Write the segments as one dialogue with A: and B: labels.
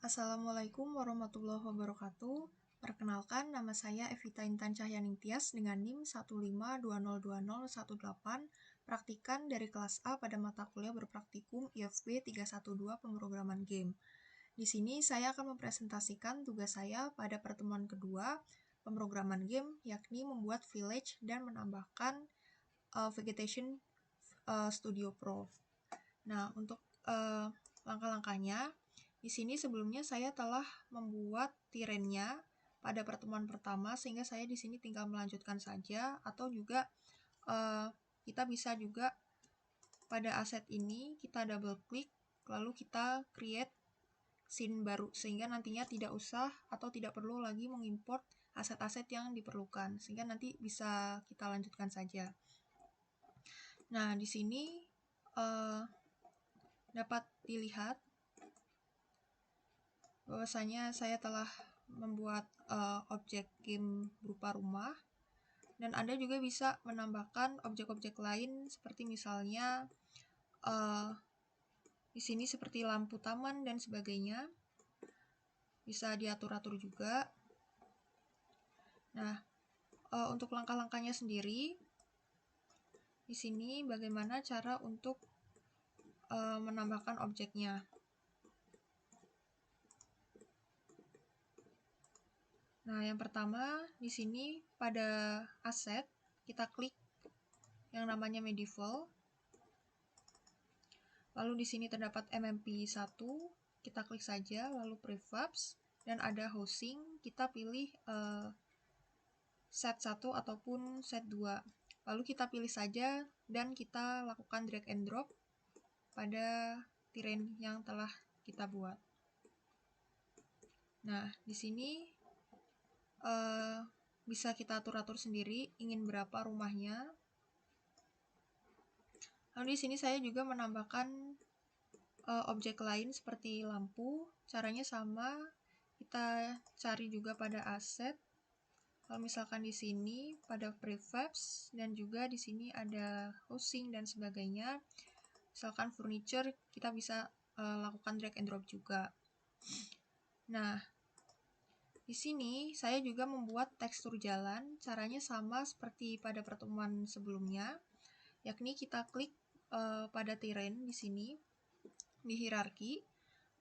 A: Assalamualaikum warahmatullahi wabarakatuh. Perkenalkan, nama saya Evita Intan Cahyaning Tias dengan NIM 152002018, praktikan dari kelas A pada mata kuliah berpraktikum IFB 312 pemrograman game. Di sini saya akan mempresentasikan tugas saya pada pertemuan kedua pemrograman game, yakni membuat village dan menambahkan Vegetation Studio Pro. Nah, untuk langkah-langkahnya, di sini sebelumnya saya telah membuat tirennya pada pertemuan pertama, sehingga saya di sini tinggal melanjutkan saja, atau juga kita bisa juga pada aset ini kita double klik, lalu kita create scene baru, sehingga nantinya tidak usah atau tidak perlu lagi mengimport aset-aset yang diperlukan, sehingga nanti bisa kita lanjutkan saja. Nah, di sini dapat dilihat bahwasanya saya telah membuat objek game berupa rumah, dan Anda juga bisa menambahkan objek-objek lain seperti misalnya di sini seperti lampu taman dan sebagainya, bisa diatur-atur juga. Nah, untuk langkah-langkahnya sendiri, di sini bagaimana cara untuk menambahkan objeknya. Nah, yang pertama di sini pada aset kita klik yang namanya medieval. Lalu di sini terdapat MMP1, kita klik saja, lalu prefabs, dan ada housing, kita pilih set 1 ataupun set 2. Lalu kita pilih saja dan kita lakukan drag and drop pada tiren yang telah kita buat. Nah, di sini bisa kita atur-atur sendiri ingin berapa rumahnya. Lalu di sini saya juga menambahkan objek lain seperti lampu. Caranya sama, kita cari juga pada aset. Kalau misalkan di sini pada prefabs dan juga di sini ada housing dan sebagainya. Misalkan furniture, kita bisa lakukan drag and drop juga. Nah, di sini saya juga membuat tekstur jalan. Caranya sama seperti pada pertemuan sebelumnya, yakni kita klik pada terrain di sini di hierarki.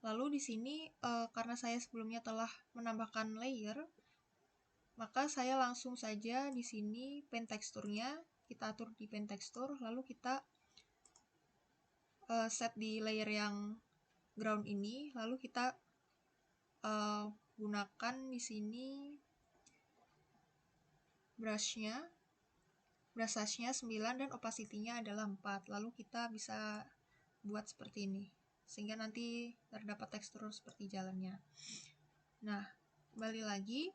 A: Lalu di sini karena saya sebelumnya telah menambahkan layer, maka saya langsung saja di sini pen teksturnya kita atur di pen tekstur, lalu kita set di layer yang ground ini, lalu kita gunakan di sini brush size-nya 9 dan opacity-nya adalah 4. Lalu kita bisa buat seperti ini, sehingga nanti terdapat tekstur seperti jalannya. Nah, kembali lagi.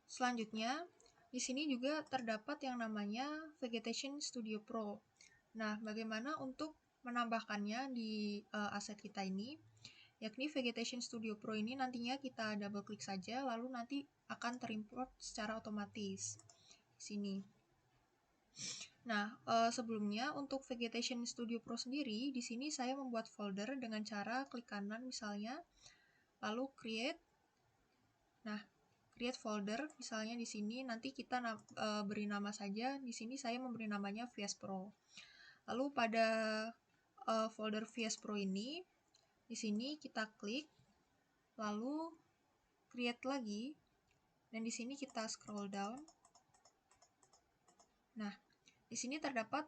A: Selanjutnya, di sini juga terdapat yang namanya Vegetation Studio Pro. Nah, bagaimana untuk menambahkannya di aset kita ini? Yakni Vegetation Studio Pro ini nantinya kita double klik saja, lalu nanti akan terimport secara otomatis di sini. Nah, sebelumnya untuk Vegetation Studio Pro sendiri, di sini saya membuat folder dengan cara klik kanan misalnya, lalu create. Nah, create folder misalnya di sini, nanti kita beri nama saja. Di sini saya memberi namanya VS Pro. Lalu pada folder VS Pro ini, di sini kita klik, lalu create lagi, dan di sini kita scroll down. Nah, di sini terdapat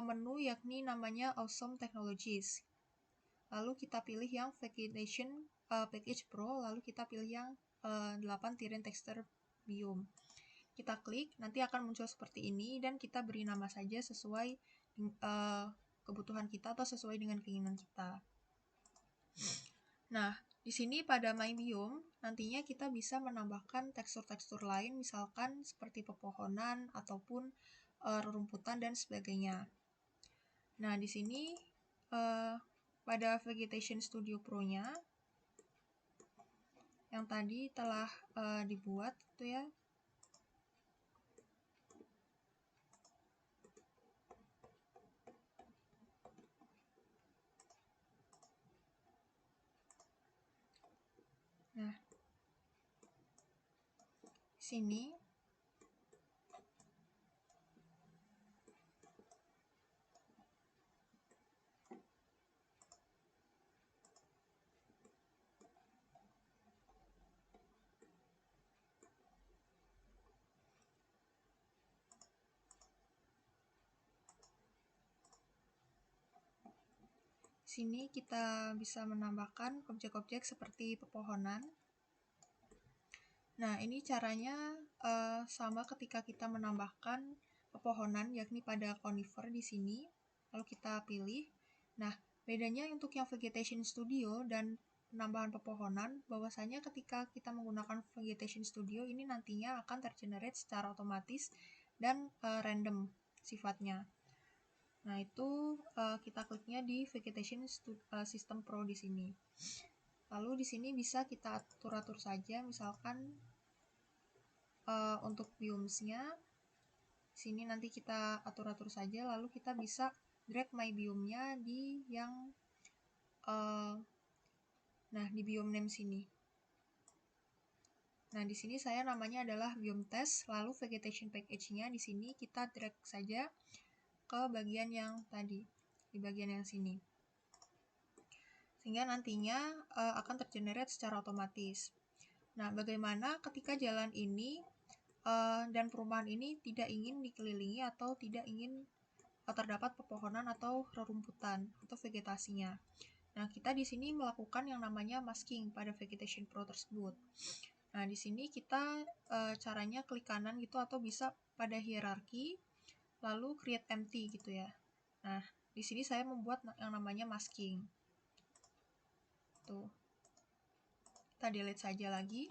A: menu yakni namanya Awesome Technologies. Lalu kita pilih yang Vegetation Package Pro, lalu kita pilih yang 8 Terrain Texture Biome. Kita klik, nanti akan muncul seperti ini, dan kita beri nama saja sesuai kebutuhan kita atau sesuai dengan keinginan kita. Nah, di sini pada My Biome, nantinya kita bisa menambahkan tekstur-tekstur lain, misalkan seperti pepohonan ataupun rerumputan dan sebagainya. Nah, di sini pada Vegetation Studio Pro-nya yang tadi telah dibuat gitu ya. sini. Sini kita bisa menambahkan objek-objek seperti pepohonan. Nah, ini caranya sama ketika kita menambahkan pepohonan, yakni pada conifer di sini. Lalu kita pilih. Nah, bedanya untuk yang Vegetation Studio dan penambahan pepohonan, bahwasanya ketika kita menggunakan Vegetation Studio, ini nantinya akan tergenerate secara otomatis dan random sifatnya. Nah, itu kita kliknya di Vegetation System Pro di sini. Lalu di sini bisa kita atur-atur saja, misalkan untuk biomes-nya. Sini nanti kita atur-atur saja, lalu kita bisa drag my biome-nya di yang di biome name sini. Nah, di sini saya namanya adalah biome test, lalu vegetation package-nya di sini kita drag saja ke bagian yang tadi, di bagian yang sini. Sehingga nantinya akan tergenerate secara otomatis. Nah, bagaimana ketika jalan ini dan perumahan ini tidak ingin dikelilingi atau tidak ingin terdapat pepohonan atau rerumputan atau vegetasinya. Nah, kita di sini melakukan yang namanya masking pada Vegetation Pro tersebut. Nah, di sini kita caranya klik kanan gitu atau bisa pada hierarki, lalu create empty gitu ya. Nah, di sini saya membuat yang namanya masking. Tuh. Kita delete saja lagi.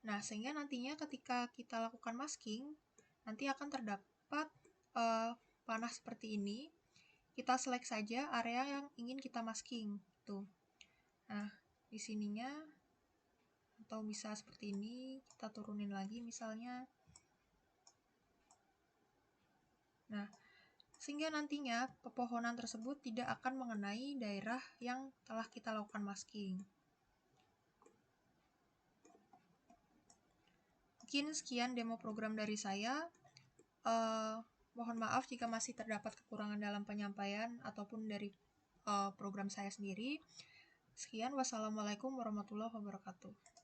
A: Nah, sehingga nantinya ketika kita lakukan masking, nanti akan terdapat panah seperti ini. Kita select saja area yang ingin kita masking. Tuh. Nah, di sininya atau bisa seperti ini, kita turunin lagi misalnya. Nah, sehingga nantinya pepohonan tersebut tidak akan mengenai daerah yang telah kita lakukan masking. Mungkin sekian demo program dari saya. Mohon maaf jika masih terdapat kekurangan dalam penyampaian ataupun dari program saya sendiri. Sekian, wassalamualaikum warahmatullahi wabarakatuh.